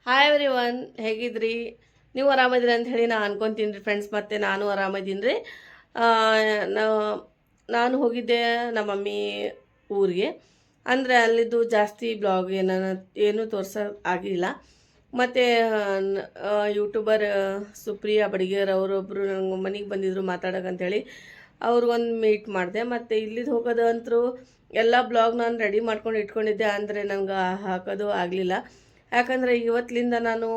Hi every one, ಹೇಗಿದ್ರಿ? ನೀವು ಆರಾಮದಿರಿ ಅಂತ ಹೇಳಿ ನಾನು ಅನ್ಕೊತೀನಿ ರೀ ಫ್ರೆಂಡ್ಸ್. ಮತ್ತು ನಾನು ಆರಾಮದೀನಿ ರೀ. ನಾನು ಹೋಗಿದ್ದೆ ನಮ್ಮ ಮಮ್ಮಿ ಊರಿಗೆ. ಅಂದರೆ ಅಲ್ಲಿದ್ದು ಜಾಸ್ತಿ ಬ್ಲಾಗ್ ಏನೂ ಆಗಿಲ್ಲ. ಮತ್ತು ಯೂಟ್ಯೂಬರ್ ಸುಪ್ರಿಯಾ ಬಡಿಗೇರ್ ಅವರೊಬ್ಬರು ನನಗೆ ಮನೆಗೆ ಬಂದಿದ್ದರು ಮಾತಾಡೋಕ್ಕಂಥೇಳಿ ಅವ್ರಿಗೊಂದು ಮೀಟ್ ಮಾಡಿದೆ. ಮತ್ತು ಇಲ್ಲಿದ್ದು ಹೋಗೋದು ಅಂತರೂ ಎಲ್ಲ ಬ್ಲಾಗ್ ನಾನು ರೆಡಿ ಮಾಡ್ಕೊಂಡು ಇಟ್ಕೊಂಡಿದ್ದೆ, ಅಂದರೆ ನನಗೆ ಹಾಕೋದು ಆಗಲಿಲ್ಲ. ಯಾಕಂದರೆ ಇವತ್ತಿನಿಂದ ನಾನು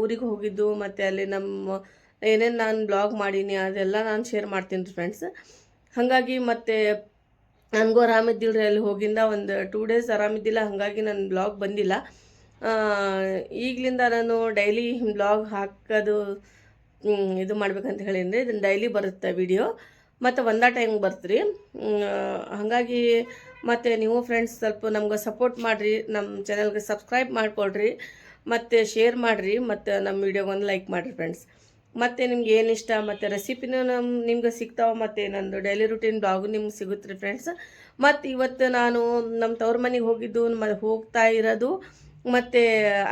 ಊರಿಗೆ ಹೋಗಿದ್ದು ಮತ್ತು ಅಲ್ಲಿ ನಮ್ಮ ಏನೇನು ನಾನು ಬ್ಲಾಗ್ ಮಾಡೀನಿ ಅದೆಲ್ಲ ನಾನು ಶೇರ್ ಮಾಡ್ತೀನಿ ರೀ ಫ್ರೆಂಡ್ಸ್. ಹಾಗಾಗಿ ಮತ್ತು ನನಗೂ ಆರಾಮಿದ್ದಿಲ್ಲ ರೀ. ಅಲ್ಲಿ ಹೋಗಿಂದ ಒಂದು 2 ಡೇಸ್ ಆರಾಮಿದ್ದಿಲ್ಲ, ಹಾಗಾಗಿ ನನ್ನ ಬ್ಲಾಗ್ ಬಂದಿಲ್ಲ. ಈಗಲಿಂದ ನಾನು ಡೈಲಿ ಬ್ಲಾಗ್ ಹಾಕೋದು ಇದು ಮಾಡ್ಬೇಕಂತ ಹೇಳೀನಿ ರೀ. ಇದನ್ನು ಡೈಲಿ ಬರುತ್ತೆ ವಿಡಿಯೋ, ಮತ್ತು ಒಂದೇ ಟೈಮ್ ಬರ್ತೀರಿ. ಹಾಗಾಗಿ ಮತ್ತು ನೀವು ಫ್ರೆಂಡ್ಸ್ ಸ್ವಲ್ಪ ನಮ್ಗೆ ಸಪೋರ್ಟ್ ಮಾಡಿರಿ, ನಮ್ಮ ಚಾನಲ್ಗೆ ಸಬ್ಸ್ಕ್ರೈಬ್ ಮಾಡಿಕೊಡ್ರಿ, ಮತ್ತು ಶೇರ್ ಮಾಡಿರಿ, ಮತ್ತು ನಮ್ಮ ವಿಡಿಯೋಗೊಂದು ಲೈಕ್ ಮಾಡಿರಿ ಫ್ರೆಂಡ್ಸ್. ಮತ್ತು ನಿಮ್ಗೆ ಏನು ಇಷ್ಟ ಮತ್ತು ರೆಸಿಪಿನೂ ನಿಮ್ಗೆ ಸಿಗ್ತಾವೆ, ಮತ್ತು ನಂದು ಡೈಲಿ ರುಟೀನ್ ಬ್ಲಾಗು ನಿಮ್ಗೆ ಸಿಗುತ್ತೆ ರೀ ಫ್ರೆಂಡ್ಸ್. ಮತ್ತು ಇವತ್ತು ನಾನು ನಮ್ಮ ತವ್ರ ಮನೆಗೆ ಹೋಗಿದ್ದು ಹೋಗ್ತಾ ಇರೋದು ಮತ್ತು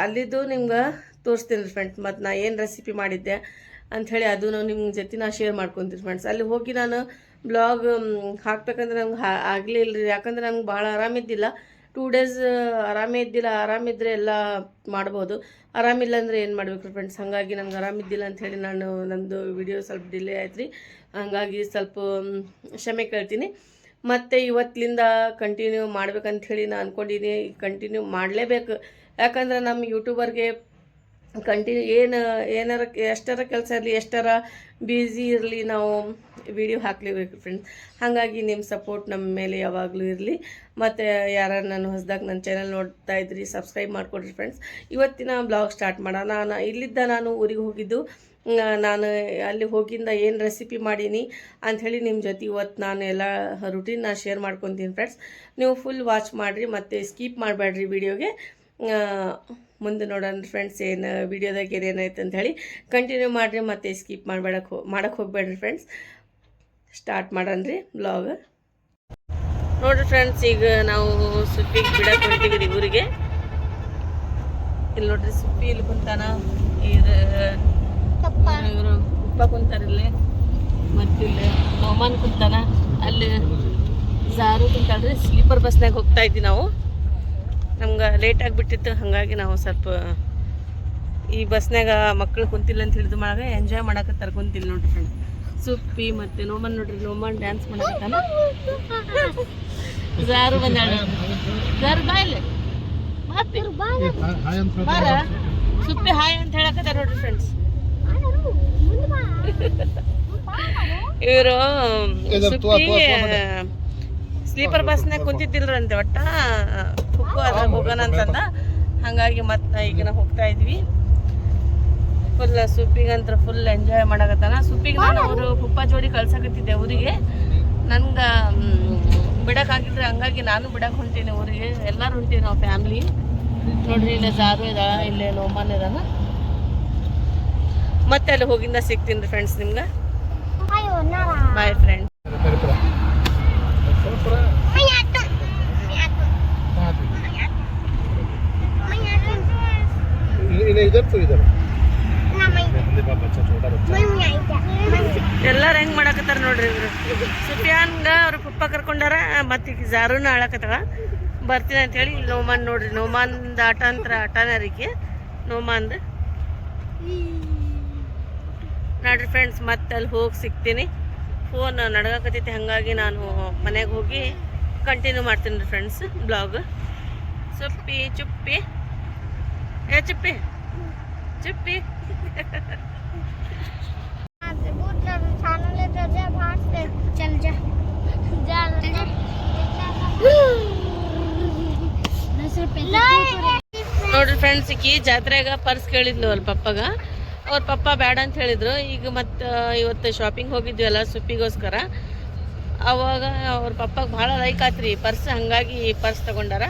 ಅಲ್ಲಿದ್ದು ನಿಮ್ಗೆ ತೋರಿಸ್ತೀನಿ ರೀ ಫ್ರೆಂಡ್ಸ್. ಮತ್ತು ನಾನು ಏನು ರೆಸಿಪಿ ಮಾಡಿದ್ದೆ ಅಂಥೇಳಿ ಅದೂ ನಿಮ್ಮ ಜೊತೆ ನಾನು ಶೇರ್ ಮಾಡ್ಕೊತೀನಿ ಫ್ರೆಂಡ್ಸ್. ಅಲ್ಲಿ ಹೋಗಿ ನಾನು ಬ್ಲಾಗ್ ಹಾಕ್ಬೇಕಂದ್ರೆ ನಂಗೆ ಆಗಲಿಲ್ಲ ರೀ. ಯಾಕಂದ್ರೆ ನಂಗೆ ಭಾಳ ಆರಾಮಿದ್ದಿಲ್ಲ, 2 ಡೇಸ್ ಆರಾಮೇ ಇದ್ದಿಲ್ಲ. ಆರಾಮಿದ್ದರೆ ಎಲ್ಲ ಮಾಡ್ಬೋದು, ಆರಾಮಿಲ್ಲ ಅಂದರೆ ಏನು ಮಾಡ್ಬೇಕು ರೀ ಫ್ರೆಂಡ್ಸ್. ಹಾಗಾಗಿ ನಂಗೆ ಆರಾಮಿದ್ದಿಲ್ಲ ಅಂಥೇಳಿ ನಂದು ವಿಡಿಯೋ ಸ್ವಲ್ಪ ಡಿಲೇ ಆಯ್ತು ರೀ. ಹಾಗಾಗಿ ಸ್ವಲ್ಪ ಕ್ಷಮೆ ಕೇಳ್ತೀನಿ. ಮತ್ತು ಇವತ್ತಿನಿಂದ ಕಂಟಿನ್ಯೂ ಮಾಡ್ಬೇಕಂಥೇಳಿ ನಾನು ಅಂದ್ಕೊಂಡಿನಿ. ಕಂಟಿನ್ಯೂ ಮಾಡಲೇಬೇಕು, ಯಾಕಂದ್ರೆ ನಮ್ಮ ಯೂಟ್ಯೂಬರ್ಗೆ ಏನಾರ ಎಷ್ಟರ ಕೆಲಸ ಇರಲಿ, ಎಷ್ಟರ ಬ್ಯುಸಿ ಇರಲಿ, ನಾವು ವಿಡಿಯೋ ಹಾಕಲೇಬೇಕು ಫ್ರೆಂಡ್ಸ್. ಹಾಗಾಗಿ ನಿಮ್ಮ ಸಪೋರ್ಟ್ ನಮ್ಮ ಮೇಲೆ ಯಾವಾಗಲೂ ಇರಲಿ. ಮತ್ತು ಯಾರು ನಾನು ಹೊಸದಾಗಿ ನನ್ನ ಚಾನಲ್ ನೋಡ್ತಾ ಇದ್ರಿ, ಸಬ್ಸ್ಕ್ರೈಬ್ ಮಾಡಿಕೊಡ್ರಿ ಫ್ರೆಂಡ್ಸ್. ಇವತ್ತಿನ ಬ್ಲಾಗ್ ಸ್ಟಾರ್ಟ್ ಮಾಡೋಣ. ನಾನು ಊರಿಗೆ ಹೋಗಿದ್ದು, ನಾನು ಅಲ್ಲಿ ಹೋಗಿಂದ ಏನು ರೆಸಿಪಿ ಮಾಡೀನಿ ಅಂಥೇಳಿ ನಿಮ್ಮ ಜೊತೆ ಇವತ್ತು ನಾನು ಎಲ್ಲ ರುಟೀನ್ ನಾನು ಶೇರ್ ಮಾಡ್ಕೊತೀನಿ ಫ್ರೆಂಡ್ಸ್. ನೀವು ಫುಲ್ ವಾಚ್ ಮಾಡಿರಿ ಮತ್ತು ಸ್ಕಿಪ್ ಮಾಡಬೇಡ್ರಿ ವಿಡಿಯೋಗೆ. ಮುಂದೆ ನೋಡೋಣ ಫ್ರೆಂಡ್ಸ್ ಏನು ವಿಡಿಯೋದಾಗ ಏನೇನಾಯ್ತು ಅಂಥೇಳಿ. ಕಂಟಿನ್ಯೂ ಮಾಡಿರಿ ಮತ್ತು ಸ್ಕಿಪ್ ಮಾಡೋಕ್ಕೆ ಹೋಗ್ಬೇಡ್ರಿ ಫ್ರೆಂಡ್ಸ್. ಸ್ಟಾರ್ಟ್ ಮಾಡೋಣ ರೀ ಬ್ಲಾಗ್. ನೋಡಿರಿ ಫ್ರೆಂಡ್ಸ್, ಈಗ ನಾವು ಸುಪ್ಪಿಗೆ ಬಿಡಕ್ಕೆ ಹೊಂಟಿವಿ ಊರಿಗೆ. ಇಲ್ಲಿ ನೋಡ್ರಿ ಸುಪ್ಪಿ ಇಲ್ಲಿ ಕುಂತಾನ, ಇವರು ಉಪ್ಪ ಕುಂತಾರಿಲ್ಲಿ, ಮತ್ತಿಲ್ಲಿ ನೋಮನ್ ಕುಂತಾನ, ಅಲ್ಲಿ ಜಾರು ಕುಂತಾಳ್ರಿ. ಸ್ಲೀಪರ್ ಬಸ್ನಾಗ ಹೋಗ್ತಾ ಇದ್ವಿ ನಾವು. ನಮ್ಗೆ ಲೇಟ್ ಆಗಿಬಿಟ್ಟಿತ್ತು, ಹಾಗಾಗಿ ನಾವು ಸ್ವಲ್ಪ ಈ ಬಸ್ನಾಗ ಮಕ್ಕಳು ಕುಂತಿಲ್ಲ ಅಂತ ಹೇಳಿದ ಮಾಡಾಗ ಎಂಜಾಯ್ ಮಾಡಕ್ಕೆ ಕುಂತಿಲ್ಲ ನೋಡ್ರಿ ಫ್ರೆಂಡ್ಸ್. ಸುಪ್ಪಿ ಮತ್ತು ನೋಮನ್ ನೋಡ್ರಿ, ನೋಮನ್ ಡ್ಯಾನ್ಸ್ ಮಾಡಕತ್ತಾನ. ಜಾರು ಬಂದಾಳ, ಜಾರು ಬಾಯಲ್ಲಿ ಬಾರ. ಸುಪ್ಪಿ ಹಾಯ್ ಅಂತ ಹೇಳಕತ್ತ ನೋಡ್ರಿ ಫ್ರೆಂಡ್ಸ್. ಇವರು ಸುಪ್ಪಿ ಸ್ಲೀಪರ್ ಬಸ್ನಾಗ ಕುಂತಿದ್ದಿಲ್ರಂತೆ, ಒಟ್ಟ ಹುಕ್ಕು ಅದ್ರಾಗ ಹೋಗೋಣ ಅಂತಂದ. ಹಾಗಾಗಿ ಮತ್ತೆ ಈಗ ನಾವು ಹೋಗ್ತಾ ಇದ್ವಿ. ಫುಲ್ ಸುಪ್ಪಿಗಂತ್ರ ಫುಲ್ ಎಂಜಾಯ್ ಮಾಡಕತ್ತಾನ. ಸುಪ್ಪಿಗೆ ನಾನು ಅವರು ಪುಪ್ಪ ಜೋಡಿ ಕಳ್ಸಕತ್ತಿದ್ದೆ ಊರಿಗೆ. ನನ್ಗೆ ಬಿಡೋಕ್ಕಾಗಿದ್ರೆ, ಹಂಗಾಗಿ ನಾನು ಬಿಡಕ್ಕೆ ಹೊಂಟೀನಿ ಊರಿಗೆ. ಎಲ್ಲರೂ ಹೊಂಟೀವಿ ನಾವು ಫ್ಯಾಮ್ಲಿ. ನೋಡ್ರಿ, ಇಲ್ಲೇ ಜಾರು ಇದಾಳ, ಇಲ್ಲೇ ನೋಮನ್ ಇದಾನ. ಮತ್ತೆ ಅಲ್ಲಿ ಹೋಗಿಂದ ಸಿಗ್ತೀನಿ ರೀ ಫ್ರೆಂಡ್ಸ್ ನಿಮ್ಗೆ. Bye friends. ಎಲ್ಲಾರು ಹೆಂಗ್ ಮಾಡಕತ್ತಾರ ನೋಡ್ರಿ ಇವ್ರು. ಸುಫಿಯಾನ್ಗ ಅವ್ರ ಪಪ್ಪ ಕರ್ಕೊಂಡಾರ, ಮತ್ತೆ ಈಗ ಜಾರುನ ಆಳಕತ್ತಾಳ ಬರ್ತೀನಿ ಅಂತ ಹೇಳಿ. ಇಲ್ಲಿ ನೋಮಾನ್ ನೋಡ್ರಿ, ನೋಮಾನ್ದ ಆಟ ಅಂತರ ಆಟನರಿಗೆ ನೋಮಾನ್ದು ನೋಡ್ರಿ ಫ್ರೆಂಡ್ಸ್. ಮತ್ತೆ ಅಲ್ಲಿ ಹೋಗಿ ಸಿಗ್ತೀನಿ. ಫೋನ್ ನಡ್ಗಾಕತ್ತೈತಿ, ಹಾಗಾಗಿ ನಾನು ಮನೆಗೆ ಹೋಗಿ ಕಂಟಿನ್ಯೂ ಮಾಡ್ತೀನಿ ರೀ ಫ್ರೆಂಡ್ಸ್ ಬ್ಲಾಗ್. ಸುಪ್ಪಿ ಚುಪ್ಪಿ ಚುಪ್ಪಿ ಚುಪ್ಪಿ ನೋಡ್ರಿ ಫ್ರೆಂಡ್ಸ್, ಈಕಿ ಜಾತ್ರೆಗ ಪರ್ಸ್ ಕೇಳಿದ್ಲು ಅವ್ರ ಪಪ್ಪಗ. ಅವ್ರ ಪಪ್ಪ ಬೇಡ ಅಂತ ಹೇಳಿದ್ರು. ಈಗ ಮತ್ತು ಇವತ್ತು ಶಾಪಿಂಗ್ ಹೋಗಿದ್ವಿ ಅಲ್ಲ ಸುಪ್ಪಿಗೋಸ್ಕರ. ಅವಾಗ ಅವ್ರ ಪಪ್ಪಗೆ ಭಾಳ ಲೈಕ್ ಆತ್ರಿ ಪರ್ಸ್, ಹಾಗಾಗಿ ಪರ್ಸ್ ತಗೊಂಡಾರ.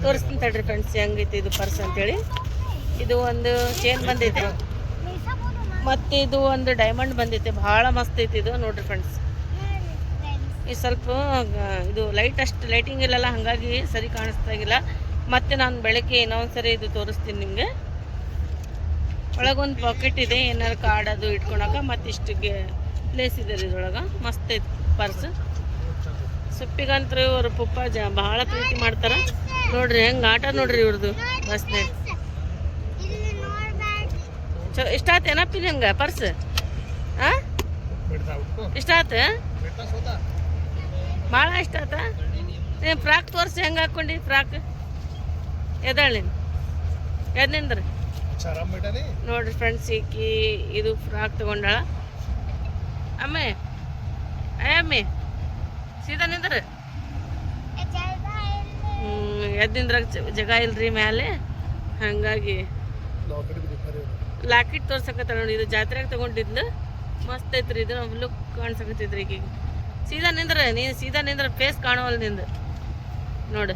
ತೋರಿಸ್ತೀನಿ ತಡ್ರಿ ಫ್ರೆಂಡ್ಸ್ ಹೆಂಗೈತಿ ಇದು ಪರ್ಸ್ ಅಂತೇಳಿ. ಇದು ಒಂದು ಚೇನ್ ಬಂದೈತೆ, ಮತ್ತು ಇದು ಒಂದು ಡೈಮಂಡ್ ಬಂದೈತೆ. ಭಾಳ ಮಸ್ತ್ ಐತಿ ಇದು ನೋಡ್ರಿ ಫ್ರೆಂಡ್ಸ್. ಈ ಸ್ವಲ್ಪ ಇದು ಲೈಟಿಂಗ್ ಇಲ್ಲಲ್ಲ, ಹಾಗಾಗಿ ಸರಿ ಕಾಣಿಸ್ತಾಗಿಲ್ಲ. ಮತ್ತು ನಾನು ಬೆಳಗ್ಗೆ ಇನ್ನೊಂದ್ಸರಿ ಇದು ತೋರಿಸ್ತೀನಿ ನಿಮಗೆ. ಒಳಗೊಂದು ಪಾಕೆಟ್ ಇದೆ, ಏನಾರು ಕಾರ್ಡ್ ಅದು ಇಟ್ಕೊಳಕ. ಮತ್ತು ಇಷ್ಟಿಗೆ ಪ್ಲೇಸ್ ಇದೆ ರೀ ಇದ್ರೊಳಗೆ. ಮಸ್ತ್ ಐತಿ ಪರ್ಸ್. ಸೊಪ್ಪಿಗಂತೂ ಅವ್ರ ಪಪ್ಪ ಭಾಳ ಪ್ರೀತಿ ಮಾಡ್ತಾರೆ ನೋಡ್ರಿ. ಹೆಂಗೆ ಆಟ ನೋಡ್ರಿ ಇವ್ರದ್ದು ಬಸ್ನಾಗ. ಇಷ್ಟ ಆತೇನಪ್ಪಿ ನಂಗೆ ಪರ್ಸ್? ಹಾಂ, ಇಷ್ಟ ಆತ? ಭಾಳ ಇಷ್ಟ ಆತ. ನೀನು ಫ್ರಾಕ್ ತೋರಿಸಿ ಹೆಂಗೆ ಹಾಕ್ಕೊಂಡು ಫ್ರಾಕ್ ಎದಳು ನೀನು ಎದ್ನಿಂದ್ರಿ ನೋಡ್ರಿ ಫ್ರೆಂಡ್ಸ್. ಈಕಿ ಇದು ಫ್ರಾಕ್ ತಗೊಂಡಾಳ. ಅಮ್ಮೆ ಅಮ್ಮೆ ಸೀದಾ ನಿಂದ್ರ. ಎದ್ದಿಂದ್ರಾಗ ಜಾಗ ಇಲ್ರಿ ಮ್ಯಾಲೆ, ಹಾಗಾಗಿ ಲಾಕೆಟ್ ತೋರ್ಸಕತ್ತ ನೋಡಿ. ಇದು ಜಾತ್ರೆಗೆ ತಗೊಂಡಿದ್ದು ಮಸ್ತ್ ಐತ್ರಿ. ಇದು ಲುಕ್ ಕಾಣ್ಸಕತ್ತಿದ್ರಿ ಈಗೀಗ. ಸೀದಾ ನಿಂದ್ರ, ನೀನು ಸೀದಾ ನಿಂದ್ರ, ಫೇಸ್ ಕಾಣವಲ್ಲ ನಿಂದು ನೋಡು.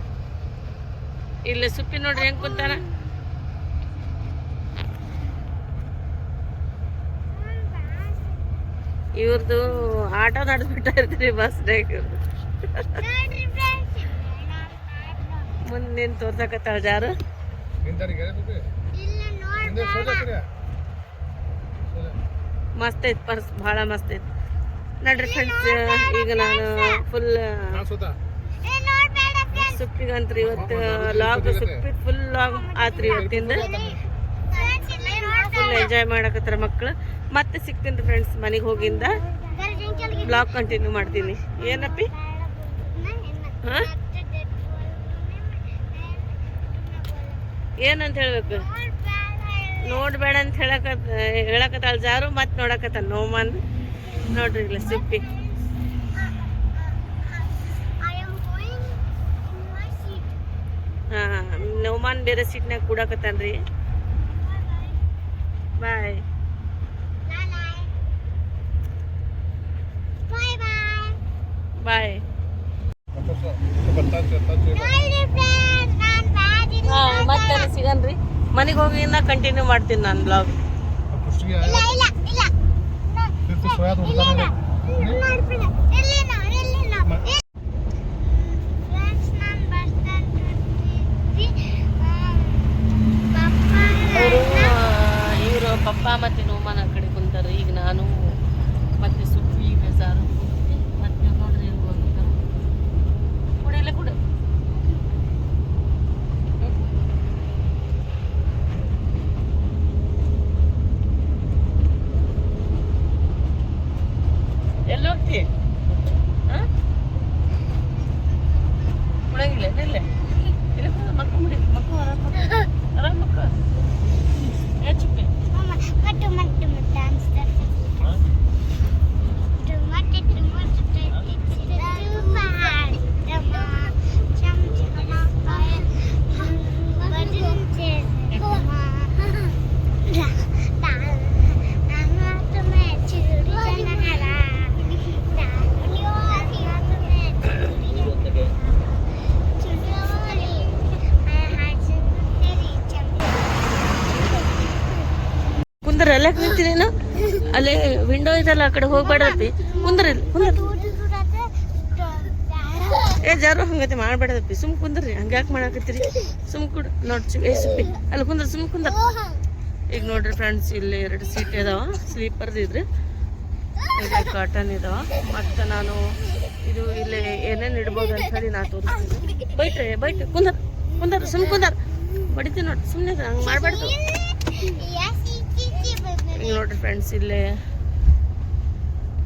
ಇಲ್ಲಿ ಸುಪ್ಪಿ ನೋಡ್ರಿ ಹೆಂಗೆ ಕುಂತಾನ. ಇವ್ರದ್ದು ಆಟ ನಡೆದ್ಬಿಟ್ಟ ಇರ್ತೀರಿ ಬಸ್ನಾಗ. ಇವ್ರದ್ದು ಮುಂದೆ ನಿಂತು ತೋರ್ಸಕತ್ತಾಳ ಜಾರು. ಮಸ್ತ್ ಐತಿ ಪರ್ಸ್, ಭಾಳ ಮಸ್ತ್ ಐತಿ ನೋಡ್ರಿ ಫ್ರೆಂಡ್ಸ್. ಈಗ ನಾನು ಫುಲ್ ಸುಪ್ಪಿಗಂತ್ರಿ ಇವತ್ತು ಲಾಗ್ ಸುಪ್ಪಿ ಫುಲ್ ಲಾಗ್ ಆತ್ರಿ ಇವತ್ತಿಂದ. ಫುಲ್ ಎಂಜಾಯ್ ಮಾಡಕತ್ತಾರ ಮಕ್ಕಳು. ಮತ್ತೆ ಸಿಗ್ತೀನಿ ಫ್ರೆಂಡ್ಸ್ ಮನೆಗೆ ಹೋಗಿಂದ ಬ್ಲಾಗ್ ಕಂಟಿನ್ಯೂ ಮಾಡ್ತೀನಿ. ಏನಪ್ಪಿ? ಹಾಂ, ಏನಂತ ಹೇಳ್ಬೇಕು? ನೋಡ್ಬೇಡ ಅಂತ ಹೇಳಕತ್ತಾಳ ಜಾರು. ಮತ್ತೆ ನೋಡಕತ್ತ ನೋಮಾನ್ ನೋಡ್ರಿ ಇಲ್ಲ ಸುಪ್ಪಿ. ಹಾಂ, ನೋಮಾನ್ ಬೇರೆ ಸೀಟ್ನಾಗ ಕೂಡಕತ್ತಾನ್ರಿ. ಬಾಯ್ ಬಾಯ್. ಮತ್ತೆ ಸಿಗನ್ರಿ ಮನೆಗೆ ಹೋಗಿಂದ ಕಂಟಿನ್ಯೂ ಮಾಡ್ತೀನಿ ನಾನು ಬ್ಲಾಗ್. ಇವರು ಪಪ್ಪ ಮತ್ತೆ ನೋಮಾನ ಆ ಕಡೆ ಕುಂತಾರೆ. ಈಗ ನಾನು ಮತ್ತೆ ಸುಪ್ಪಿ ಬೇಸಾರು ಮತ್ತೆ ನೋಡ್ರಿ ಹೋಗಿದ್ದಾರೆ. ಕುಡಿಯಲ್ಲ ಕುಡ ಎಲ್ಲಿ ಹೋಗ್ತಿ? ಹಾಂ, ಕುಡಂಗಿಲ್ಲ ಇಲ್ಲ ಇಲ್ಲ ಮಕ್ಕ ಮುಡಿ ಮಕ್ಕ ಆರಾಮ ಮಕ್ಕ. ಚುಪ್ಪಿ ಕುಂದ್ರ ಎಲ್ಲ ನಿಂತೀನಿ ನಾನು. ಅಲ್ಲೇ ವಿಂಡೋ ಇದಲ್ಲ, ಆ ಕಡೆ ಹೋಗ್ಬೇಡಪ್ಪಿ. ಕುಂದ್ರಿ ಕುಂದ್ರ. ಏ ಜಾರು ಹಂಗತಿ ಮಾಡ್ಬೇಡದಪ್ಪಿ. ಸುಮ್ ಕುಂದ್ರಿ. ಹಂಗೆ ಯಾಕೆ ಮಾಡಾಕತ್ತೀರಿ? ಸುಮ್ ಕುಡ್ ನೋಡಿ. ಏ ಸುಪ್ಪಿ ಅಲ್ಲಿ ಕುಂದ್ರ, ಸುಮ್ ಕುಂದ್ರ. ಈಗ ನೋಡ್ರಿ ಫ್ರೆಂಡ್ಸ್, ಇಲ್ಲಿ 2 ಸೀಟ್ ಇದಾವ, ಸ್ಲೀಪರ್ದು ಇದ್ರಿ. ಇಲ್ಲಿ ಕಾಟನ್ ಇದಾವ. ಮತ್ತು ನಾನು ಇದು ಇಲ್ಲಿ ಏನೇನು ಇಡ್ಬೋದು ಅಂತ ಹೇಳಿ ನಾ ತೋರಿಸ್ತೀನಿ. ಬೈಟ್ರಿ ಬೈಟ್ ಕುಂದರ್ ಕುಂದರ್ ಸುಮ್ ಕುಂದರ್ ಬಡಿತೀನಿ ನೋಡಿ. ಸುಮ್ಮನೆ ಹಂಗೆ ಮಾಡಬಾರ್ದು. ಈಗ ನೋಡ್ರಿ ಫ್ರೆಂಡ್ಸ್, ಇಲ್ಲೇ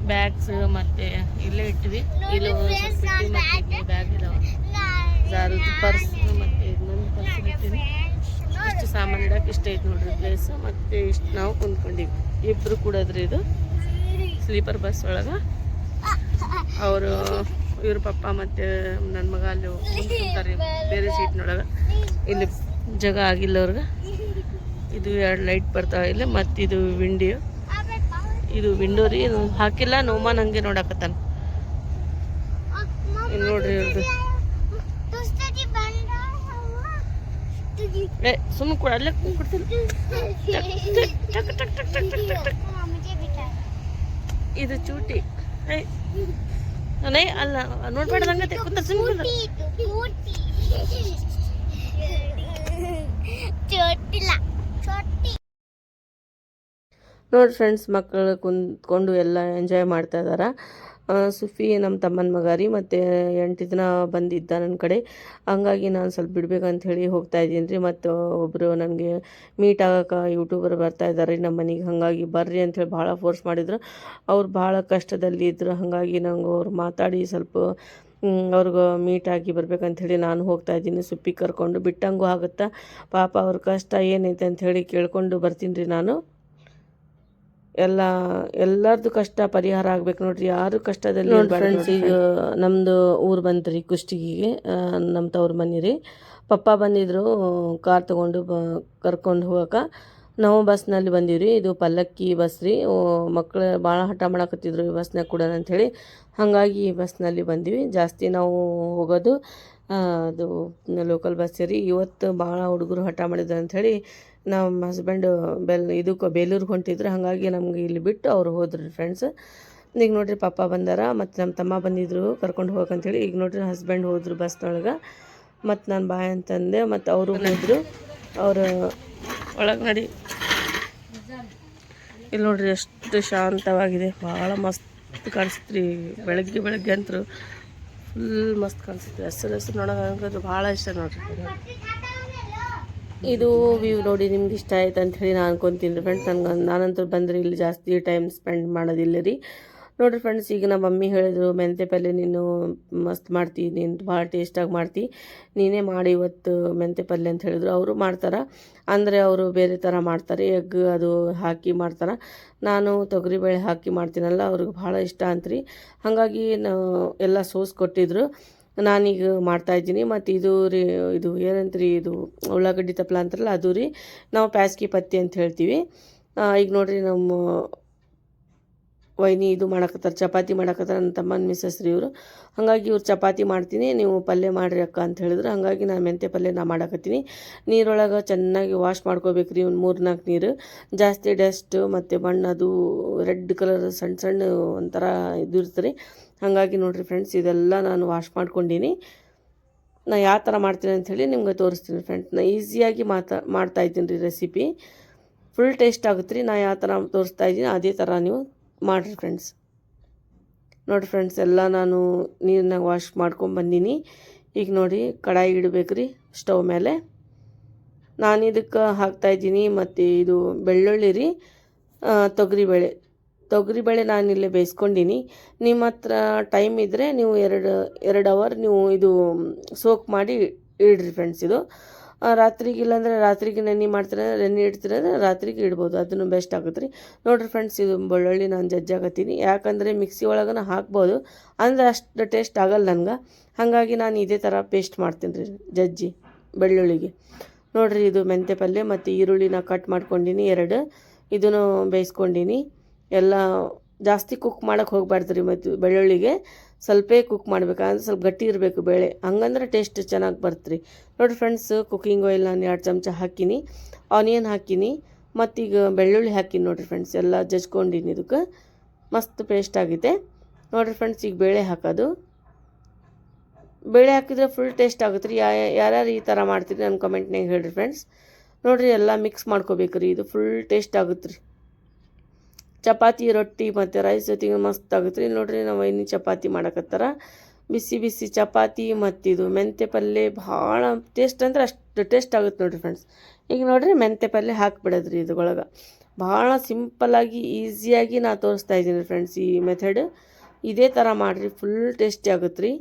ಬ್ಯಾಗ್ಸ್ ಮತ್ತೆ ಇಲ್ಲೇ ಇಟ್ವಿ. ಇಲ್ಲಿ ಮತ್ತೆ ಬ್ಯಾಗ್ ಇದಾವ, ಜಾರದ್ದು ಪರ್ಸ್ ಮತ್ತೆ ಇನ್ನೊಂದು ಪರ್ಸ್ ಇಟ್ಟಿವಿ. ಇಷ್ಟು ಸಾಮಾನು ಇಡಕ್ಕೆ ಇಷ್ಟ ಐತೆ ನೋಡ್ರಿ ಪ್ಲೇಸ್. ಮತ್ತೆ ಇಷ್ಟು ನಾವು ಕುಂತ್ಕೊಂಡಿವಿ. ಇಬ್ಬರು ಕೂಡದ್ರಿ. ಇದು ಸ್ಲೀಪರ್ ಬಸ್ ಒಳಗೆ ಅವರು ಇವ್ರ ಪಪ್ಪ ಮತ್ತು ನನ್ನ ಮಗ ಅಲ್ಲಿ ಕುಂತಾರೆ ಬೇರೆ ಸೀಟ್ನೊಳಗೆ. ಇಲ್ಲಿ ಜಾಗ ಆಗಿಲ್ಲ ಅವ್ರಿಗೆ. ಇದು 2 ಲೈಟ್ ಬರ್ತಾವೆ ಇಲ್ಲಿ. ಮತ್ತು ಇದು ವಿಂಡಿಯೋ, ಇದು ವಿಂಡೋ ರೀ. ಇದು ಹಾಕಿಲ್ಲ. ನೋಮಾನ್ ಹಂಗೆ ನೋಡಕತ್ತಾನ. ಇಲ್ಲಿ ನೋಡ್ರಿ ಇವ್ರದ್ದು. ಏ ಸುಮ್ಮನೆ ಕೂಡ ಅಲ್ಲೇ ಕೊಡ್ತೀನಿ. ಇದು ಚೂಟಿ. ಅಲ್ಲ ನೋಡ್ಬೇಡ್ದಂಗತ್ತೆ. ಕುಂತ ಸುಮ್ಮನೆ ನೋಡಿ ಫ್ರೆಂಡ್ಸ್, ಮಕ್ಕಳು ಕುಂತ್ಕೊಂಡು ಎಲ್ಲ ಎಂಜಾಯ್ ಮಾಡ್ತಾ ಇದ್ದಾರೆ. ಸುಫಿ ನಮ್ಮ ತಮ್ಮನ ಮಗ ರೀ, ಮತ್ತು 8 ದಿನ ಬಂದಿದ್ದ ನನ್ನ ಕಡೆ. ಹಂಗಾಗಿ ನಾನು ಸ್ವಲ್ಪ ಬಿಡ್ಬೇಕಂತ ಹೇಳಿ ಹೋಗ್ತಾ ಇದ್ದೀನಿ ರೀ. ಮತ್ತು ಒಬ್ಬರು ನನಗೆ ಮೀಟ್ ಆಗೋಕೆ ಯೂಟ್ಯೂಬರ್ ಬರ್ತಾ ಇದ್ದಾರೆ ರೀ ನಮ್ಮ ಮನೆಗೆ. ಹಾಗಾಗಿ ಬರ್ರಿ ಅಂಥೇಳಿ ಭಾಳ ಫೋರ್ಸ್ ಮಾಡಿದ್ರು. ಅವ್ರು ಭಾಳ ಕಷ್ಟದಲ್ಲಿ ಇದ್ದರು. ಹಾಗಾಗಿ ನಂಗೆ ಅವ್ರು ಮಾತಾಡಿ ಸ್ವಲ್ಪ ಅವ್ರಿಗೆ ಮೀಟಾಗಿ ಬರ್ಬೇಕಂಥೇಳಿ ನಾನು ಹೋಗ್ತಾ ಇದ್ದೀನಿ. ಸುಪ್ಪಿ ಕರ್ಕೊಂಡು ಬಿಟ್ಟಂಗೂ ಆಗುತ್ತಾ, ಪಾಪ ಅವ್ರ ಕಷ್ಟ ಏನೈತೆ ಅಂಥೇಳಿ ಕೇಳ್ಕೊಂಡು ಬರ್ತೀನಿ ರೀ ನಾನು. ಎಲ್ಲರದ್ದು ಕಷ್ಟ ಪರಿಹಾರ ಆಗ್ಬೇಕು ನೋಡ್ರಿ, ಯಾರು ಕಷ್ಟದಲ್ಲಿ ಫ್ರೆಂಡ್ಸ್. ಈಗ ನಮ್ಮದು ಊರು ಬಂತು ರೀ ಕುಷ್ಟಗಿಗೆ, ನಮ್ಮ ತವ್ರ ಮನೆ ರೀ. ಪಪ್ಪ ಬಂದಿದ್ರು ಕಾರ್ ತೊಗೊಂಡು ಕರ್ಕೊಂಡು ಹೋಗೋಕೆ. ನಾವು ಬಸ್ನಲ್ಲಿ ಬಂದೀವಿ ರೀ. ಇದು ಪಲ್ಲಕ್ಕಿ ಬಸ್ ರೀ. ಮಕ್ಕಳು ಭಾಳ ಹಠ ಮಾಡಕತ್ತಿದ್ರು ಈ ಬಸ್ನಾಗ ಕೂಡ ಅಂಥೇಳಿ, ಹಾಗಾಗಿ ಈ ಬಸ್ನಲ್ಲಿ ಬಂದೀವಿ. ಜಾಸ್ತಿ ನಾವು ಹೋಗೋದು ಅದು ಲೋಕಲ್ ಬಸ್ ರೀ. ಇವತ್ತು ಭಾಳ ಹುಡುಗರು ಹಠ ಮಾಡಿದ್ರು ಅಂಥೇಳಿ ನಮ್ಮ ಹಸ್ಬೆಂಡು ಇದಕ್ಕೆ ಬೇಲೂರಿಗೆ ಹೊಂಟಿದ್ರು. ಹಾಗಾಗಿ ನಮ್ಗೆ ಇಲ್ಲಿ ಬಿಟ್ಟು ಅವ್ರು ಹೋದ್ರು ಫ್ರೆಂಡ್ಸ್. ಈಗ ನೋಡಿರಿ ಪಪ್ಪ ಬಂದಾರ, ಮತ್ತು ನಮ್ಮ ತಮ್ಮ ಬಂದಿದ್ರು ಕರ್ಕೊಂಡು ಹೋಗಕ್ಕಂಥೇಳಿ. ಈಗ ನೋಡಿರಿ ಹಸ್ಬೆಂಡ್ ಹೋದ್ರು ಬಸ್ನೊಳಗೆ, ಮತ್ತು ನಾನು ಬಾಯ್ ಅಂತಂದೆ, ಮತ್ತು ಅವರು ಹೋದರು. ಅವರು ಒಳಗೆ ನಡಿ. ಇಲ್ಲಿ ನೋಡ್ರಿ ಎಷ್ಟು ಶಾಂತವಾಗಿದೆ, ಭಾಳ ಮಸ್ತ್ ಕಾಣಿಸುತ್ತೆ ರೀ. ಬೆಳಗ್ಗೆ ಅಂತೂ ಫುಲ್ ಮಸ್ತ್ ಕಾಣಿಸುತ್ತೆ. ಹೆಸರು ನೋಡೋಕೆ ಭಾಳ ಇಷ್ಟ ನೋಡ್ರಿ. ಇದು ವ್ಯೂ ನೋಡಿ ನಿಮ್ಗೆ ಇಷ್ಟ ಆಯ್ತು ಅಂಥೇಳಿ ನಾನು ಅನ್ಕೊತೀನಿ ರೀ ಫ್ರೆಂಡ್ಸ್. ನಾನಂತೂ ಬಂದರೆ ಇಲ್ಲಿ ಜಾಸ್ತಿ ಟೈಮ್ ಸ್ಪೆಂಡ್ ಮಾಡೋದಿಲ್ಲ ರೀ. ನೋಡಿರಿ ಫ್ರೆಂಡ್ಸ್, ಈಗ ನಮ್ಮ ಮಮ್ಮಿ ಹೇಳಿದ್ರು, ಮೆಂತ್ಯ ಪಲ್ಯ ನೀನು ಮಸ್ತ್ ಮಾಡ್ತಿ, ನೀನು ಭಾಳ ಟೇಸ್ಟಾಗಿ ಮಾಡ್ತಿ, ನೀನೇ ಮಾಡಿ ಇವತ್ತು ಮೆಂತ್ಯ ಪಲ್ಯ ಅಂತ ಹೇಳಿದ್ರು. ಅವರು ಮಾಡ್ತಾರೆ, ಅಂದರೆ ಅವರು ಬೇರೆ ಥರ ಮಾಡ್ತಾರೆ, ಎಗ್ ಅದು ಹಾಕಿ ಮಾಡ್ತಾರೆ. ನಾನು ತೊಗರಿಬೇಳೆ ಹಾಕಿ ಮಾಡ್ತೀನಲ್ಲ, ಅವ್ರಿಗೆ ಭಾಳ ಇಷ್ಟ ಅಂತ್ರಿ. ಹಾಗಾಗಿ ಎಲ್ಲ ಸೋಸ್ ಕೊಟ್ಟಿದ್ರು. ನಾನೀಗ ಮಾಡ್ತಾಯಿದ್ದೀನಿ. ಮತ್ತು ಇದು ರೀ, ಇದು ಏನಂತ್ರಿ, ಇದು ಉಳ್ಳಾಗಡ್ಡಿ ತಪ್ಪಲ ಅಂತಾರಲ್ಲ ಅದು ರೀ. ನಾವು ಪ್ಯಾಸ್ಕಿ ಪತ್ತಿ ಅಂತ ಹೇಳ್ತೀವಿ. ಈಗ ನೋಡಿರಿ ನಮ್ಮ ವೈನಿ ಇದು ಮಾಡಕತ್ತಾರೆ, ಚಪಾತಿ ಮಾಡಕತ್ತಾರೆ. ನನ್ನ ತಮ್ಮನ ಮಿಸ್ಸಸ್ ರೀ ಇವರು. ಹಾಗಾಗಿ ಇವ್ರು ಚಪಾತಿ ಮಾಡ್ತೀನಿ, ನೀವು ಪಲ್ಯ ಮಾಡಿರಿ ಅಕ್ಕ ಅಂತ ಹೇಳಿದ್ರು. ಹಾಗಾಗಿ ನಾನು ಮೆಂತ್ಯ ಪಲ್ಯ ಮಾಡಕತ್ತೀನಿ. ನೀರೊಳಗೆ ಚೆನ್ನಾಗಿ ವಾಶ್ ಮಾಡ್ಕೋಬೇಕು ರೀ, ಒಂದು 3-4 ನೀರು. ಜಾಸ್ತಿ ಡಸ್ಟು ಮತ್ತು ಬಣ್ಣದು ರೆಡ್ ಕಲರ್ ಸಣ್ಣ ಒಂಥರ ಇದು ಇರ್ತಾರೆ. ಹಾಗಾಗಿ ನೋಡಿರಿ ಫ್ರೆಂಡ್ಸ್, ಇದೆಲ್ಲ ನಾನು ವಾಶ್ ಮಾಡ್ಕೊಂಡೀನಿ. ನಾನು ಯಾವ ಥರ ಮಾಡ್ತೀನಿ ಅಂಥೇಳಿ ನಿಮ್ಗೆ ತೋರಿಸ್ತೀನಿ ಫ್ರೆಂಡ್ಸ್. ನಾನು ಈಸಿಯಾಗಿ ಮಾಡ್ತಾಯಿದ್ದೀನಿ ರೀ ರೆಸಿಪಿ. ಫುಲ್ ಟೇಸ್ಟ್ ಆಗುತ್ತೆ ರೀ. ನಾನು ಯಾವ ಥರ ತೋರಿಸ್ತಾ ಇದ್ದೀನಿ ಅದೇ ಥರ ನೀವು ಮಾಡಿರಿ ಫ್ರೆಂಡ್ಸ್. ನೋಡಿರಿ ಫ್ರೆಂಡ್ಸ್, ಎಲ್ಲ ನಾನು ನೀರನ್ನಾಗ ವಾಶ್ ಮಾಡ್ಕೊಂಬಂದೀನಿ. ಈಗ ನೋಡಿ ಕಡಾಯಿ ಇಡಬೇಕು ರೀ ಸ್ಟವ್ ಮೇಲೆ. ನಾನು ಇದಕ್ಕೆ ಹಾಕ್ತಾಯಿದ್ದೀನಿ, ಮತ್ತು ಇದು ಬೆಳ್ಳುಳ್ಳಿ ರೀ, ತೊಗರಿಬೇಳೆ ನಾನಿಲ್ಲೇ ಬೇಯಿಸ್ಕೊಂಡೀನಿ. ನಿಮ್ಮ ಹತ್ರ ಟೈಮ್ ಇದ್ದರೆ ನೀವು 2 ಅವರ್ ನೀವು ಇದು ಸೋಕ್ ಮಾಡಿ ಇಡ್ರಿ ಫ್ರೆಂಡ್ಸ್. ಇದು ರಾತ್ರಿಗೆ, ಇಲ್ಲಾಂದರೆ ರಾತ್ರಿಗೆ ನೆನೆ ಇಡ್ತೀರ ಅಂದರೆ ರಾತ್ರಿಗೆ ಇಡ್ಬೋದು, ಅದನ್ನು ಬೆಸ್ಟ್ ಆಗುತ್ತೆ ರೀ. ನೋಡಿರಿ ಫ್ರೆಂಡ್ಸ್, ಇದು ಬೆಳ್ಳುಳ್ಳಿ ನಾನು ಜಜ್ಜಾಕತ್ತೀನಿ. ಯಾಕಂದರೆ ಮಿಕ್ಸಿ ಒಳಗನ ಹಾಕ್ಬೋದು, ಅಂದರೆ ಅಷ್ಟು ಟೇಸ್ಟ್ ಆಗಲ್ಲ ನನಗೆ. ಹಾಗಾಗಿ ನಾನು ಇದೇ ಥರ ಪೇಸ್ಟ್ ಮಾಡ್ತೀನಿ ರೀ ಜಜ್ಜಿ ಬೆಳ್ಳುಳ್ಳಿಗೆ. ನೋಡಿರಿ, ಇದು ಮೆಂತ್ಯ ಪಲ್ಯ ಮತ್ತು ಈರುಳ್ಳಿನ ಕಟ್ ಮಾಡ್ಕೊಂಡೀನಿ 2, ಇದನ್ನು ಬೇಯಿಸ್ಕೊಂಡೀನಿ. ಎಲ್ಲ ಜಾಸ್ತಿ ಕುಕ್ ಮಾಡೋಕ್ಕೆ ಹೋಗ್ಬಾರ್ದು ರೀ. ಮತ್ತು ಬೆಳ್ಳುಳ್ಳಿಗೆ ಸ್ವಲ್ಪ ಕುಕ್ ಮಾಡ್ಬೇಕು, ಅಂದ್ರೆ ಸ್ವಲ್ಪ ಗಟ್ಟಿ ಇರಬೇಕು ಬೇಳೆ, ಹಂಗಂದ್ರೆ ಟೇಸ್ಟ್ ಚೆನ್ನಾಗಿ ಬರ್ತ್ರಿ. ನೋಡಿ ಫ್ರೆಂಡ್ಸ್, ಕುಕ್ಕಿಂಗ್ ಆಯಿಲ್ ನಾನು 2 ಚಮಚ ಹಾಕೀನಿ, ಆನಿಯನ್ ಹಾಕೀನಿ, ಮತ್ತೀಗ ಬೆಳ್ಳುಳ್ಳಿ ಹಾಕೀನಿ. ನೋಡಿರಿ ಫ್ರೆಂಡ್ಸ್, ಎಲ್ಲ ಜಜ್ಕೊಂಡಿನಿ. ಇದಕ್ಕೆ ಮಸ್ತ್ ಪೇಸ್ಟ್ ಆಗಿದೆ. ನೋಡಿರಿ ಫ್ರೆಂಡ್ಸ್, ಈಗ ಬೇಳೆ ಹಾಕೋದು. ಬೇಳೆ ಹಾಕಿದ್ರೆ ಫುಲ್ ಟೇಸ್ಟ್ ಆಗುತ್ತೆ ರೀ. ಯಾರ್ಯಾರು ಈ ಥರ ಮಾಡ್ತೀರಿ ನನ್ನ ಕಮೆಂಟ್ನಾಗ ಹೇಳಿರಿ ಫ್ರೆಂಡ್ಸ್. ನೋಡಿರಿ, ಎಲ್ಲ ಮಿಕ್ಸ್ ಮಾಡ್ಕೋಬೇಕು ರೀ, ಇದು ಫುಲ್ ಟೇಸ್ಟ್ ಆಗುತ್ತೆ ರೀ. ಚಪಾತಿ, ರೊಟ್ಟಿ ಮತ್ತು ರೈಸ್ ಜೊತೆಗೆ ಮಸ್ತ್ ಆಗುತ್ತೆ ರೀ. ನೋಡಿರಿ, ನಾವು ಇನ್ನೂ ಚಪಾತಿ ಮಾಡಕತ್ತಾರ, ಬಿಸಿ ಬಿಸಿ ಚಪಾತಿ ಮತ್ತು ಇದು ಮೆಂತ್ಯ ಪಲ್ಯ ಭಾಳ ಟೇಸ್ಟ್ ಅಂದರೆ ಅಷ್ಟು ಟೇಸ್ಟ್ ಆಗುತ್ತೆ ನೋಡಿರಿ ಫ್ರೆಂಡ್ಸ್. ಈಗ ನೋಡಿರಿ ಮೆಂತ್ಯ ಪಲ್ಯ ಹಾಕಿಬಿಡೋದ್ರಿ ಇದ್ರೊಳಗೆ. ಭಾಳ ಸಿಂಪಲ್ಲಾಗಿ ಈಸಿಯಾಗಿ ನಾನು ತೋರಿಸ್ತಾ ಇದ್ದೀನಿ ಫ್ರೆಂಡ್ಸ್. ಈ ಮೆಥಡ್ ಇದೇ ಥರ ಮಾಡಿರಿ, ಫುಲ್ ಟೇಸ್ಟಿ ಆಗುತ್ತೆ ರೀ.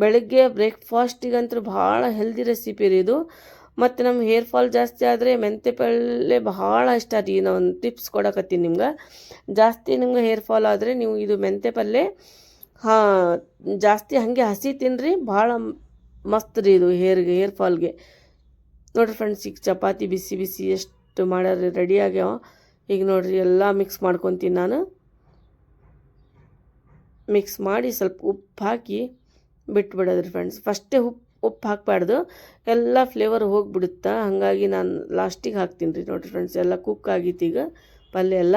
ಬೆಳಗ್ಗೆ ಬ್ರೇಕ್ಫಾಸ್ಟಿಗಂತೂ ಭಾಳ ಹೆಲ್ದಿ ರೆಸಿಪಿ ರೀ ಇದು. ಮತ್ತು ನಮ್ಮ ಹೇರ್ ಫಾಲ್ ಜಾಸ್ತಿ ಆದರೆ ಮೆಂತ್ಯ ಪಲ್ಯ ಭಾಳ ಇಷ್ಟ ರೀ. ನಾನು ಒಂದು ಟಿಪ್ಸ್ ಕೊಡಕತ್ತೀನಿ ನಿಮ್ಗೆ. ಜಾಸ್ತಿ ನಿಮ್ಗೆ ಹೇರ್ ಫಾಲ್ ಆದರೆ ನೀವು ಇದು ಮೆಂತ್ಯ ಪಲ್ಯ ಜಾಸ್ತಿ ಹಾಗೆ ಹಸಿ ತಿನ್ನಿರಿ, ಭಾಳ ಮಸ್ತ್ ರೀ ಇದು ಹೇರ್ ಫಾಲ್ಗೆ. ನೋಡಿರಿ ಫ್ರೆಂಡ್ಸ್, ಈಗ ಚಪಾತಿ ಬಿಸಿ ಬಿಸಿ ಎಷ್ಟು ಮಾಡ್ಯಾರ ರೆಡಿ ಆಗ್ಯಾವ. ಈಗ ನೋಡಿರಿ, ಎಲ್ಲ ಮಿಕ್ಸ್ ಮಾಡ್ಕೊತೀನಿ ನಾನು. ಮಿಕ್ಸ್ ಮಾಡಿ ಸ್ವಲ್ಪ ಉಪ್ಪು ಹಾಕಿ ಬಿಟ್ಬಿಡೋದ್ರಿ ಫ್ರೆಂಡ್ಸ್. ಫಸ್ಟೇ ಉಪ್ಪು ಹಾಕಬಾರ್ದು, ಎಲ್ಲ ಫ್ಲೇವರ್ ಹೋಗಿಬಿಡುತ್ತಾ. ಹಾಗಾಗಿ ನಾನು ಲಾಸ್ಟಿಗೆ ಹಾಕ್ತೀನಿ ರೀ. ನೋಡಿರಿ ಫ್ರೆಂಡ್ಸ್, ಎಲ್ಲ ಕುಕ್ ಆಗಿತ್ತು ಈಗ ಪಲ್ಯ ಎಲ್ಲ.